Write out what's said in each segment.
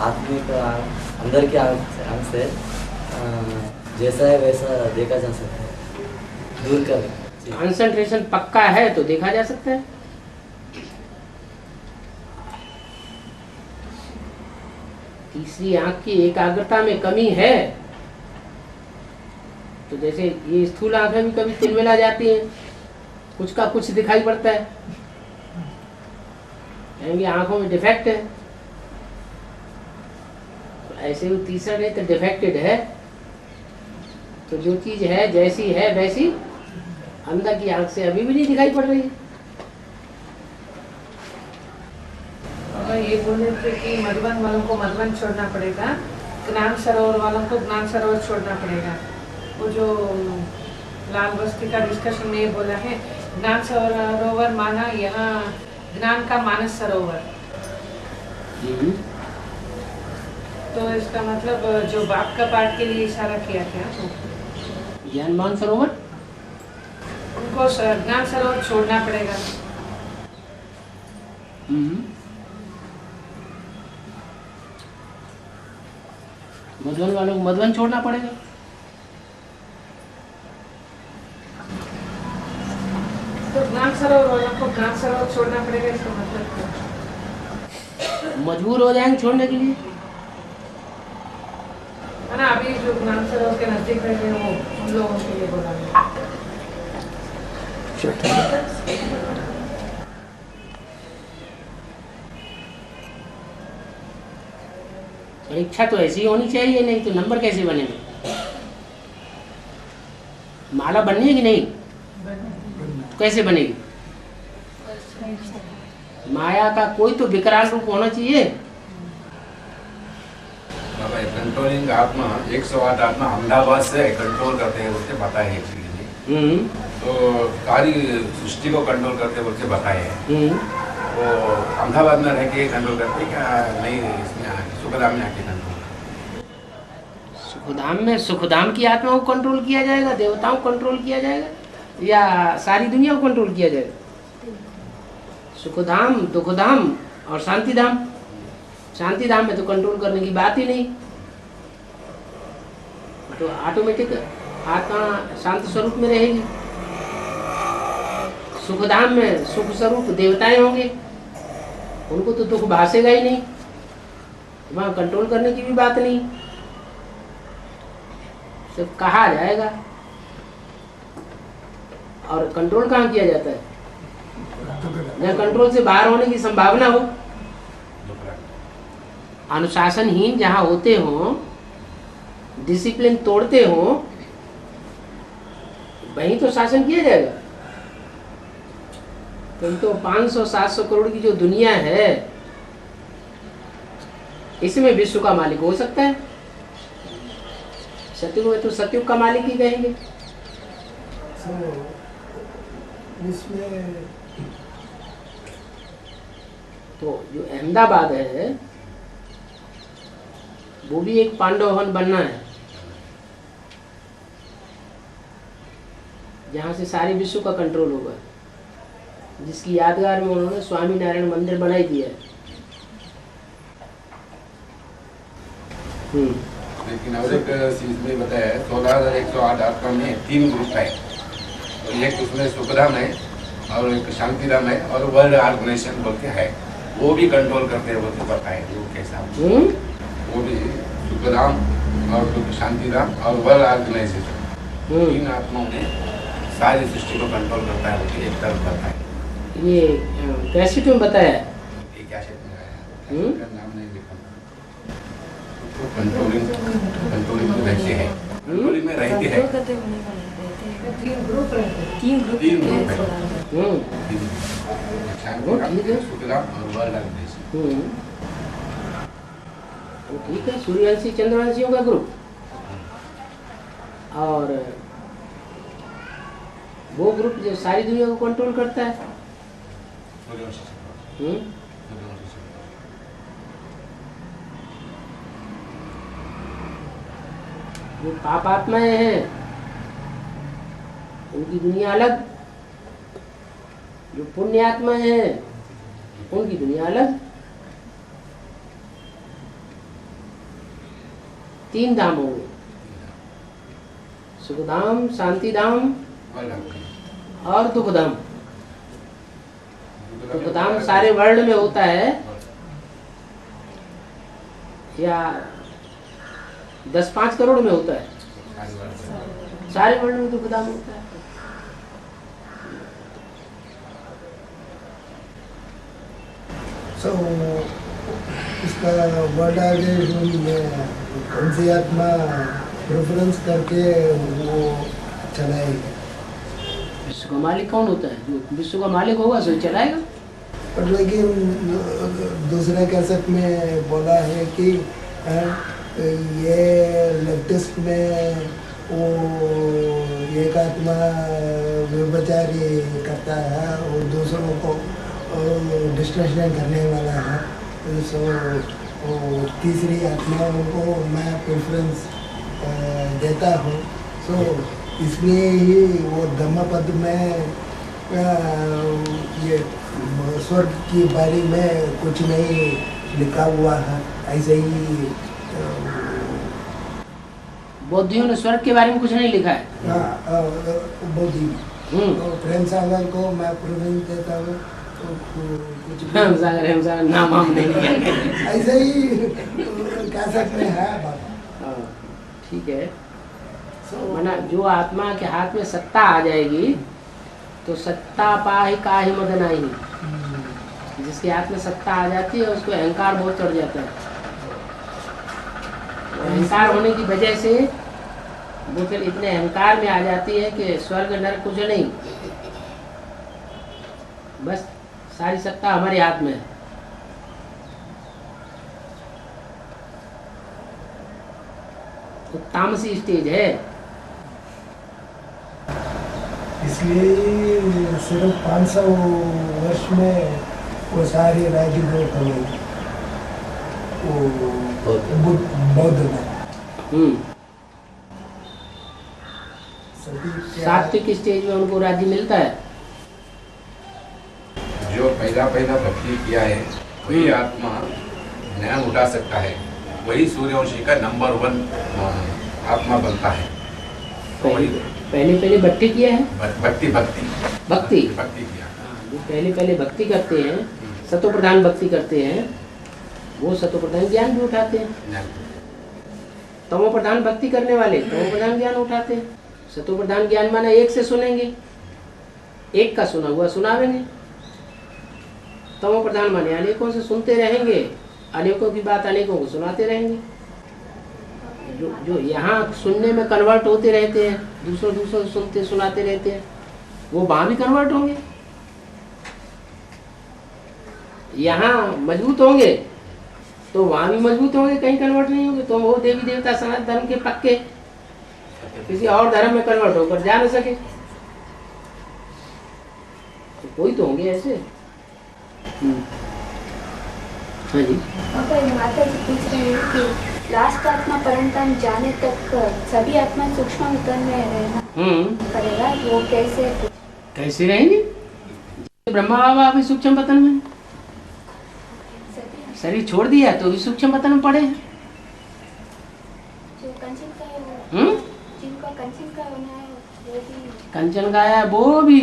आत्मिक अंदर के आंख से जैसा है वैसा देखा जा सकता है, दूर कर। कंसंट्रेशन पक्का है तो देखा जा सकता है। तीसरी आंख की एकाग्रता में कमी है तो जैसे ये स्थूल आंखें भी कभी तिलमिला जाती हैं, कुछ का कुछ दिखाई पड़ता है, कहेंगे आंखों में डिफेक्ट है। तो ऐसे वो तीसरा नहीं तो डिफेक्टेड है, तो जो चीज है जैसी है वैसी अंदर की आंख से अभी भी नहीं दिखाई पड़ रही है। ये बोले थे कि मधुबन वालों को मधुबन छोड़ना पड़ेगा, ज्ञान सरोवर वालों को ज्ञान सरोवर छोड़ना पड़ेगा। वो जो लाल बस्ती का डिस्कशन में ये बोला है, ज्ञान सरोवर माना यहाँ ज्ञान का मानस सरोवर। तो इसका मतलब जो बाप का पाठ के लिए इशारा किया क्या? ज्ञान मान सरोवर उनको ज्ञान सरोवर छोड़ना पड़ेगा। मधुबन वालों को मधुबन छोड़ना पड़ेगा। तो ज्ञान सरोवर वालों को ज्ञान सरोवर छोड़ना पड़ेगा, इसका मतलब क्या? मजबूर हो जाएंगे छोड़ने के लिए। है ना, अभी जो ज्ञान सरोवर के नजदीक रहे वो उन लोगों के लिए बोला गया। इच्छा तो ऐसी होनी चाहिए, नहीं तो नंबर कैसे बनेंगे? माला बननी है कि नहीं? कैसे बनेगी? माया का कोई तो विकराल रूप होना चाहिए। कंट्रोलिंग आत्मा 108 आत्मा अहमदाबाद से कंट्रोल करते हैं बोलते बताए हैं। तो सारी सृष्टि को कंट्रोल करते बोलते बताए हैं। वो अहमदाबाद में रह के कंट्रोल करते क्या नहीं? इसमें सुखधाम में आके कंट्रोल। सुखधाम में सुखधाम की आत्मा को कंट्रोल किया जाएगा, देवताओं को कंट्रोल किया जाएगा, या सारी दुनिया को कंट्रोल किया जाएगा? सुखधाम, दुखधाम और शांतिधाम। शांतिधाम में तो कंट्रोल करने की बात ही नहीं, तो ऑटोमेटिक आत्मा शांत स्वरूप में रहेगी। सुखधाम में सुख स्वरूप देवताएं होंगे, उनको तो दुख भासेगा ही नहीं, वहां कंट्रोल करने की भी बात नहीं, सिर्फ कहा जाएगा। और कंट्रोल कहाँ किया जाता है? जहाँ कंट्रोल से बाहर होने की संभावना हो। अनुशासनहीन जहाँ होते हो, डिसिप्लिन तोड़ते हो, वहीं तो शासन किया जाएगा। तुम तो 500-700 करोड़ की जो दुनिया है, इसमें विश्व का मालिक हो सकता है। सतयुग में तो सतयुग का मालिक ही कहेंगे। इसमें तो जो अहमदाबाद है वो भी एक पांडव भवन बनना है, जहाँ से सारे विश्व का कंट्रोल होगा, जिसकी यादगार में उन्होंने स्वामी नारायण मंदिर बनाई दिया है। लेकिन और एक चीज में बताया है 16,108 आत्मा में 3 ग्रुप है। तो एक उसमें सुखधाम है और एक शांतिधाम है और वर्ल्ड ऑर्गेनाइजेशन बोल के है, वो भी कंट्रोल करते हैं बोलते बताए वो कैसा। वो भी सुखधाम और शांतिधाम और वर्ल्ड ऑर्गेनाइजेशन 3 आत्माओं में सारी सृष्टि को कंट्रोल करता है बोलते एक तरफ करता है। ये कैसे तुम बताया? ये क्या क्षेत्र में आया? नाम नहीं लिखा। कंट्रोलिंग में रहते हैं, कंट्रोलिंग में रहते हैं। 3 ग्रुप रहते हैं। 3 ग्रुप है। ठीक है, सूर्यवंशी चंद्रवंशियों का ग्रुप, और वो ग्रुप जो सारी दुनिया को कंट्रोल करता है। जो पाप आत्माएं हैं उनकी दुनिया अलग, जो पुण्य आत्माएं हैं उनकी दुनिया अलग। तीन धाम हो गए, सुखधाम, शांतिधाम और दुखधाम। दुखधाम सारे वर्ल्ड में होता है या 10-5 करोड़ में होता है? सारे वर्ल्ड में दुखधाम होता है। So, इसका वर्ड ऑर्गेनाइजेशन में कौन सी आत्मा प्रेफरेंस करके वो चलाएगा? विश्व का मालिक कौन होता है? जो विश्व का मालिक होगा सो चलाएगा। पर लेकिन दूसरे कैसेट में बोला है कि ये लेफ्टिस्ट में वो एक आत्मा व्यभिचारी करता है और दूसरों को डिस्ट्रैक्शन करने वाला है, सो तीसरी आत्माओं को मैं प्रेफरेंस देता हूँ। सो इसलिए ही वो धम्मपद में ये स्वर्ग की बारे में कुछ नहीं लिखा हुआ है। ऐसे ही बौद्धियों ने स्वर्ग के बारे में कुछ नहीं लिखा है। बौद्धि तो प्रेम सागर को मैं प्रेफरेंस देता हूँ। तो कुछ सागर नाम हम नहीं लिया। ऐसे ही कैसेट में है बाबा। ठीक है। मना जो आत्मा के हाथ में सत्ता आ जाएगी तो सत्ता पाही काहि मदन आई। जिसके हाथ में सत्ता आ जाती है उसको अहंकार बहुत चढ़ जाता है। अहंकार होने की वजह से वो फिर इतने अहंकार में आ जाती है कि स्वर्ग नरक कुछ नहीं, बस सारी सत्ता हमारे हाथ में है। तो तामसी स्टेज है। इसलिए सिर्फ 500 वर्ष में वो सारी राज्य ग्रोथ हो गई वो बौद्ध में। सात्विक स्टेज में उनको राज्य मिलता है। जो पहला भक्ति किया है वही आत्मा ज्ञान उठा सकता है, वही सूर्यवंशी का नंबर 1 आत्मा बनता है। तो वही पहले भक्ति किया है। भक्ति किया। जो पहले भक्ति करते हैं, सतो प्रधान भक्ति करते हैं, वो सतो प्रधान ज्ञान भी उठाते हैं। तमो प्रधान भक्ति करने वाले तमो प्रधान ज्ञान उठाते हैं। सतो प्रधान ज्ञान माना एक से सुनेंगे, एक का सुना हुआ सुनावेंगे। तमो प्रधान माने अनेकों से सुनते रहेंगे, अनेकों की बात अनेकों को सुनाते रहेंगे। जो यहाँ सुनने में कन्वर्ट होते रहते हैं, दूसरों सुनते सुनाते रहते हैं, वो वहाँ भी कन्वर्ट होंगे। यहाँ मजबूत होंगे तो वहाँ भी मजबूत होंगे, कहीं कन्वर्ट नहीं होंगे। तो वो देवी देवता सनातन धर्म के पक्के किसी और धर्म में कन्वर्ट होकर जा न सके, तो कोई तो होंगे ऐसे। हाँ जी। माता जी पूछ रहे हैं कि लास्ट आत्मा परंतन जाने तक सभी आत्मा सूक्ष्म तन में रहना पड़ेगा, वो कैसे रहेंगे? ब्रह्मा बाबा अभी सूक्ष्म पतन में, शरीर छोड़ दिया तो भी सूक्ष्म पतन में पड़े। जो कंचन का है वो जिनको कंचन का होना है वो भी कंचन का है, वो भी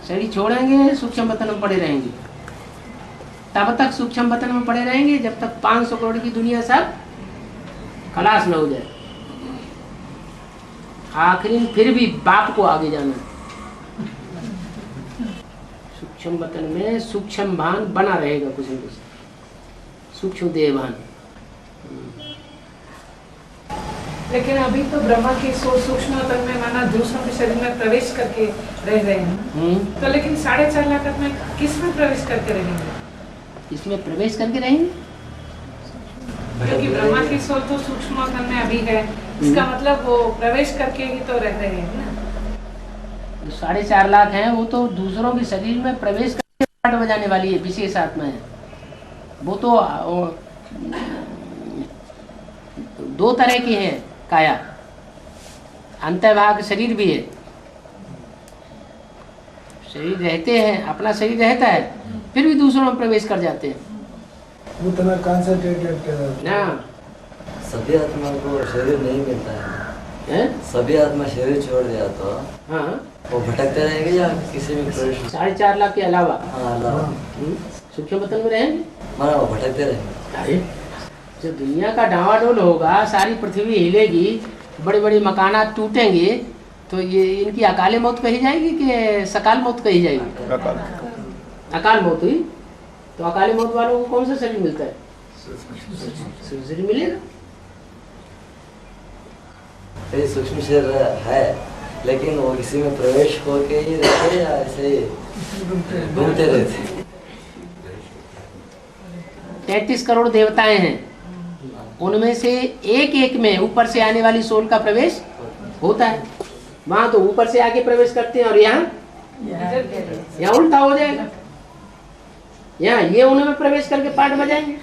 शरीर छोड़ेंगे सूक्ष्म पतन में पड़े रहेंगे। तब तक सूक्ष्म पतन में पड़े रहेंगे जब तक 500 करोड़ की दुनिया सब खलास न हो जाए। आखिरी फिर भी बाप को आगे जाना है। सूक्ष्म पतन में सूक्ष्म भान बना रहेगा, कुछ न कुछ सूक्ष्म देह भान। लेकिन अभी तो ब्रह्मा की सोच सूक्ष्म तन में माना दूसरों के शरीर में प्रवेश करके रह रहे हैं। तो लेकिन 4.5 लाख आत्मा किस में प्रवेश करके रहेंगे? इसमें प्रवेश करके रहेंगे क्योंकि ब्रह्मा की सोच तो सूक्ष्म तन में अभी है, इसका मतलब वो प्रवेश करके ही तो रह रहे हैं ना। 4.5 लाख हैं, वो तो दूसरों के शरीर में प्रवेश करके पाठ बजाने वाली है, विशेष आत्मा है। वो तो 2 तरह की है काया, अंतर्भाग शरीर भी है। शरीर रहते हैं, अपना शरीर रहता है, फिर भी दूसरों में प्रवेश कर जाते हैं उतना कंसंट्रेटेड ना। सभी आत्मा को शरीर नहीं मिलता है। हैं? सभी आत्मा शरीर छोड़ दिया तो हाँ, वो भटकते रहेंगे या किसी में प्रवेश? 4.5 लाख के अलावा हाँ अल्लाह, सूक्ष्म वतन में रहेंगे। माना वो भटकते रहेंगे। अरे जब दुनिया का डावाडोल होगा, सारी पृथ्वी हिलेगी, बड़े बड़े मकानात टूटेंगे, तो ये इनकी अकाले मौत कही जाएगी कि सकाल मौत कही जाएगी? अकाल मौत हुई तो अकाले मौत वालों को कौन सा शरीर मिलता है? शरीर मिलेगा। ये सूक्ष्म शरीर है, लेकिन वो किसी में प्रवेश होके ही रहते या ऐसे ही घूमते रहते? 33 करोड़ देवताएं हैं, उनमें से एक एक में ऊपर से आने वाली सोल का प्रवेश होता है। वहां तो ऊपर से आके प्रवेश करते हैं और यहाँ उल्टा हो जाएगा। यहाँ ये उनमें प्रवेश करके पाठ बजाएंगे।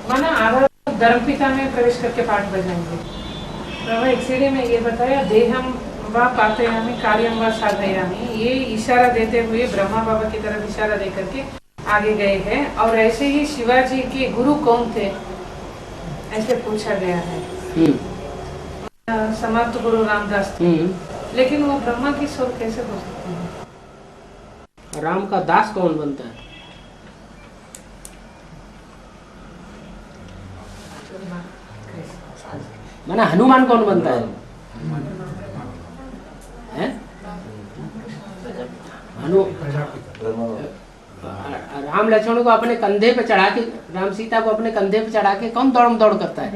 माना आधा धर्म पिता में प्रवेश करके पाठ बजाएंगे। तो इसीलिए मैं ये बताया देहम व पातयामी कार्यम व साधयामी, ये इशारा देते हुए ब्रह्मा बाबा की तरफ इशारा दे करके आगे गए हैं। और ऐसे ही शिवाजी के गुरु कौन थे ऐसे पूछा गया है। समर्थ गुरु रामदास थे, लेकिन वो ब्रह्मा की सोल कैसे हो सकती है? राम का दास कौन बनता है? माना हनुमान कौन बनता है? हैं? राम लक्ष्मण को अपने कंधे पे चढ़ा के, राम सीता को अपने कंधे पे चढ़ा के कौन दौड़ करता है?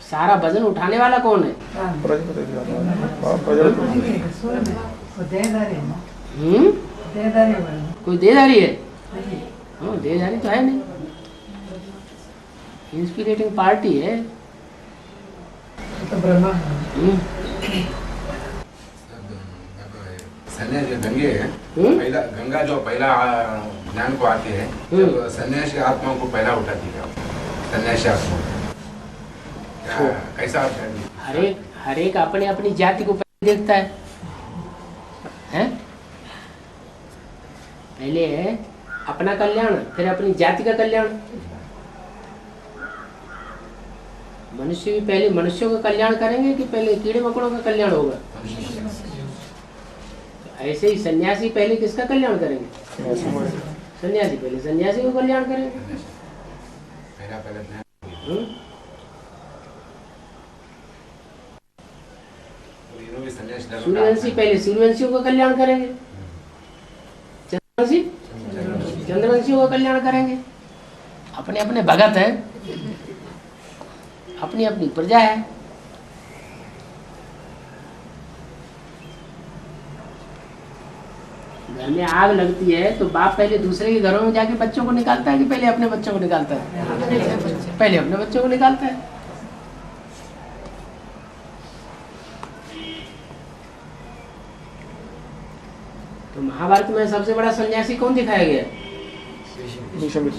सारा वजन उठाने वाला कौन है? कोई देदारी है? हाँ, देदारी तो है नहीं, इंस्पिरेटिंग पार्टी है। तो ब्रह्मा सन्यासी गंगे है, पहला गंगा जो पहला ज्ञान को आती है, जब सन्यासी आत्माओं को पहला उठाती है, सन्यासी आत्मा कैसा हर एक अपने अपनी जाति को पहले देखता है, हैं? पहले है अपना कल्याण, फिर अपनी जाति का कल्याण। मनुष्य भी पहले मनुष्यों का कल्याण करेंगे कि पहले कीड़े मकोड़ों का कल्याण होगा? ऐसे ही सन्यासी पहले किसका कल्याण करेंगे? सन्यासी पहले सन्यासी को कल्याण करेंगे। सूर्यवंशी पहले सूर्यवंशियों का कल्याण करेंगे, चंद्रवंशी चंद्रवंशियों का कल्याण करेंगे। अपने अपने भगत है, अपनी अपनी प्रजा है। घर में आग लगती है तो बाप पहले दूसरे के घरों में जाके बच्चों को निकालता है कि पहले अपने बच्चों को निकालता है? पहले अपने बच्चों को निकालता है। तो महाभारत में सबसे बड़ा सन्यासी कौन दिखाया गया?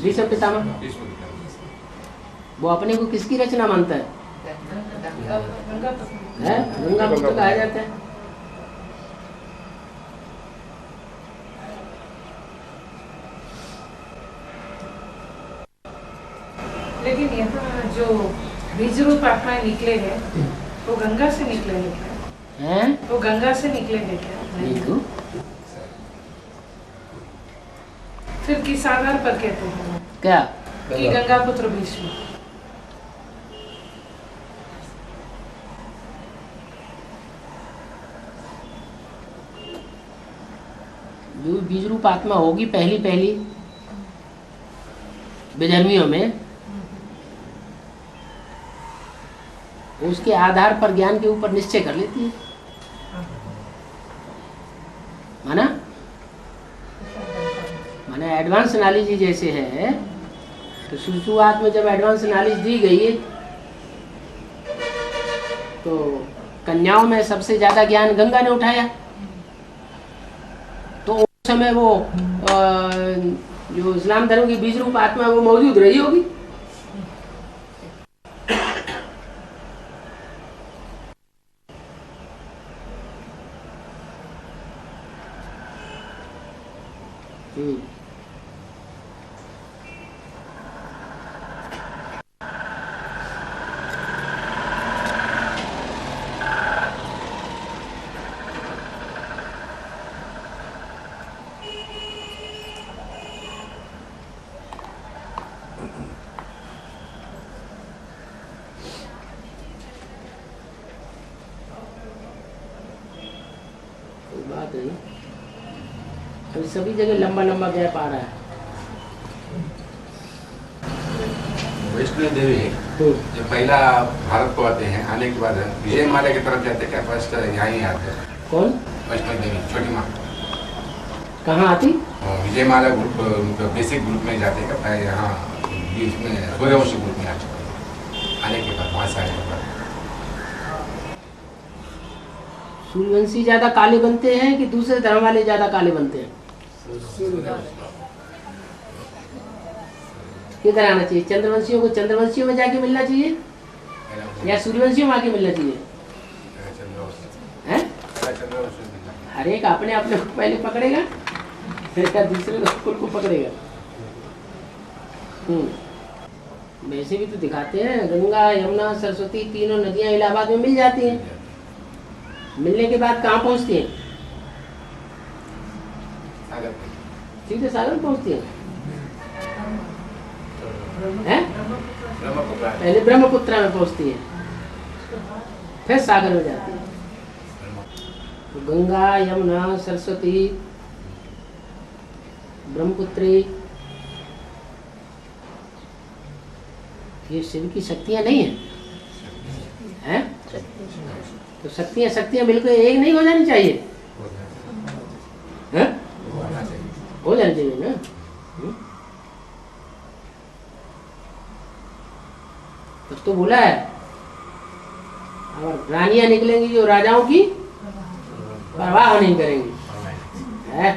भीष्म पितामह। वो अपने को किसकी रचना मानता है? गंगा पुत्र कहा जाता है। लेकिन यहाँ जो बीज रूप आत्माएं निकले हैं वो गंगा से निकले हैं क्या? वो गंगा से निकले हैं क्या? नहीं तो फिर किस आधार पर कहते हैं क्या कि गंगा पुत्र भीष्म? जो बीज रूप आत्मा होगी पहली बेधर्मियों में, उसके आधार पर ज्ञान के ऊपर निश्चय कर लेती है। माना एडवांस नॉलेज जैसे है, तो शुरुआत में जब एडवांस नॉलेज दी गई तो कन्याओं में सबसे ज्यादा ज्ञान गंगा ने उठाया। तो उस समय वो जो इस्लाम धर्म की बीज रूप आत्मा वो मौजूद रही होगी। बात नहीं, अभी सभी जगह लंबा लंबा गैप आ रहा है। वैष्णो देवी जब पहला भारत को आते हैं, आने के बाद विजय माला की तरफ जाते हैं क्या? फर्स्ट यहाँ ही आते हैं। कौन? वैष्णो देवी छोटी माँ कहाँ आती? विजय माला ग्रुप बेसिक ग्रुप में जाते हैं क्या? यहाँ बीच में सूर्यवंशी ग्रुप में आ चुके हैं आने के बाद, वहाँ से आने के बाद। सूर्यवंशी ज्यादा काले बनते हैं कि दूसरे धर्म वाले ज्यादा काले बनते हैं? किधर आना चाहिए? चंद्रवंशियों को चंद्रवंशियों में जाके मिलना चाहिए या सूर्यवंशियों में आके मिलना चाहिए? हैं? हर एक अपने अपने को पहले पकड़ेगा फिर दूसरे को पकड़ेगा। वैसे भी तो दिखाते हैं, गंगा यमुना सरस्वती तीनों नदियां इलाहाबाद में मिल जाती हैं। मिलने के बाद कहाँ पहुँचती हैं? सीधे सागर पहुँचती हैं। पहले ब्रह्मपुत्र में पहुँचती है, फिर सागर में जाती है। तो गंगा यमुना सरस्वती ब्रह्मपुत्री ये शिव की शक्तियाँ नहीं हैं? तो शक्तियाँ बिल्कुल एक नहीं हो जानी चाहिए, हैं? हो जानी चाहिए ना। कुछ तो बोला है, और रानियां निकलेंगी जो राजाओं की परवाह नहीं करेंगी, है?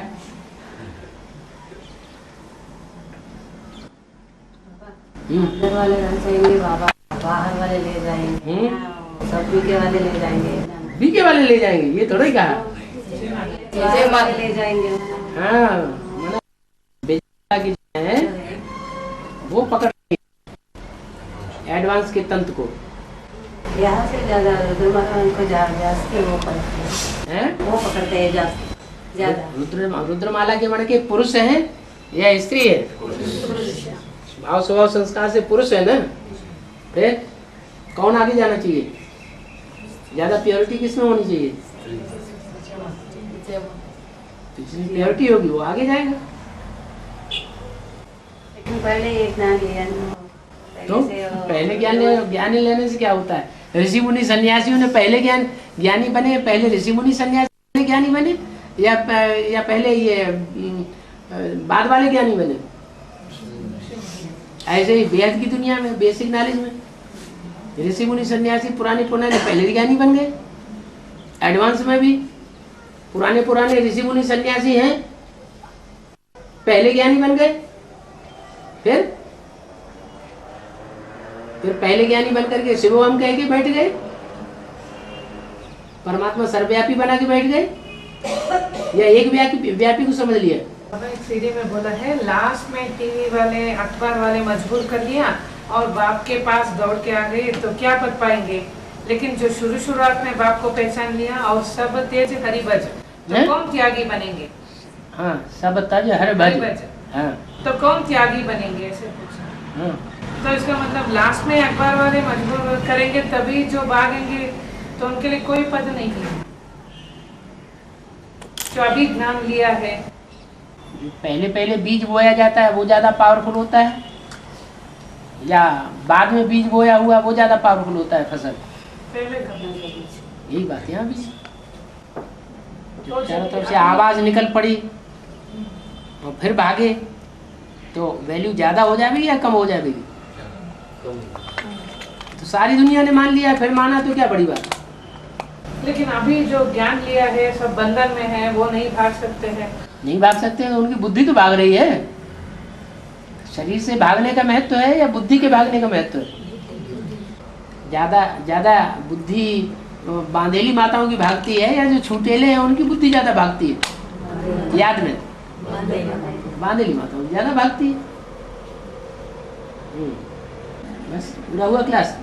अंदर वाले रह जाएंगे बाबा, बाहर वाले ले जाएंगे, सब बीके वाले ले जाएंगे। बीके वाले ले जाएंगे, ये थोड़ा ही कहा। विजय वाले ले जाएंगे। हाँ, बेचा की है वो पकड़ एडवांस के तंत्र को। यहाँ से ज्यादा रुद्रमाला जास्ती वो पकड़ते हैं, वो पकड़ते हैं ज्यादा। रुद्रमाला के मन के पुरुष हैं या स्त्री है? भाव स्वभाव संस्कार से पुरुष है ना। फिर कौन आगे जाना चाहिए? ज्यादा प्योरिटी किसमें होनी चाहिए? जिसमें प्योरिटी होगी वो आगे जाएगा। लेकिन पहले एक ना लिया तो पहले ज्ञान लेने से क्या होता है? ऋषि मुनि सन्यासियों ने पहले ज्ञानी बने, पहले ऋषि मुनि सन्यासी ज्ञानी बने या पहले ये बाद वाले ज्ञानी बने? ऐसे ही वेद की दुनिया में बेसिक नॉलेज में ऋषि मुनि सन्यासी पुराने पहले ज्ञानी बन गए। एडवांस में भी पुराने ऋषि मुनि सन्यासी हैं, पहले ज्ञानी बन गए। फिर पहले ज्ञानी बन करके शिवोहम कह के बैठ गए, परमात्मा सर्वव्यापी बना के बैठ गए, या एक व्यापी को समझ लिया? एक सीडी में बोला है, लास्ट में टीवी वाले अखबार वाले मजबूर कर दिया और बाप के पास दौड़ के आ गए तो क्या कर पाएंगे। लेकिन जो शुरुआत में बाप को पहचान लिया और सब तेज हरि भज, तो कौन त्यागी बनेंगे? हाँ, सब तेज हरि भज। हाँ, तो कौन त्यागी बनेंगे, ऐसे पूछा। हाँ। तो इसका मतलब लास्ट में अखबार वाले मजबूर करेंगे तभी जो भागेंगे, तो उनके लिए कोई पद नहीं है। जो अभी ज्ञान लिया है, पहले बीज बोया जाता है वो ज्यादा पावरफुल होता है या बाद में बीज बोया हुआ वो ज्यादा पावरफुल होता है फसल? पहले बीज। यही बात यहाँ भी चारों तरफ से आवाज निकल पड़ी और फिर भागे तो वैल्यू ज्यादा हो जाएगी या कम हो जाएगी? तो सारी दुनिया ने मान लिया, फिर माना तो क्या बड़ी बात। लेकिन अभी जो ज्ञान लिया है सब बंधन में है, वो नहीं भाग सकते हैं। नहीं भाग सकते हैं, उनकी बुद्धि तो भाग रही है। शरीर से भागने का महत्व है या बुद्धि के भागने का महत्व है? ज्यादा बुद्धि बांधेली माताओं की भागती है या जो छूटेले हैं उनकी बुद्धि ज्यादा भागती है? याद में बादली माता ज्यादा भागती है। बस पूरा हुआ क्लास।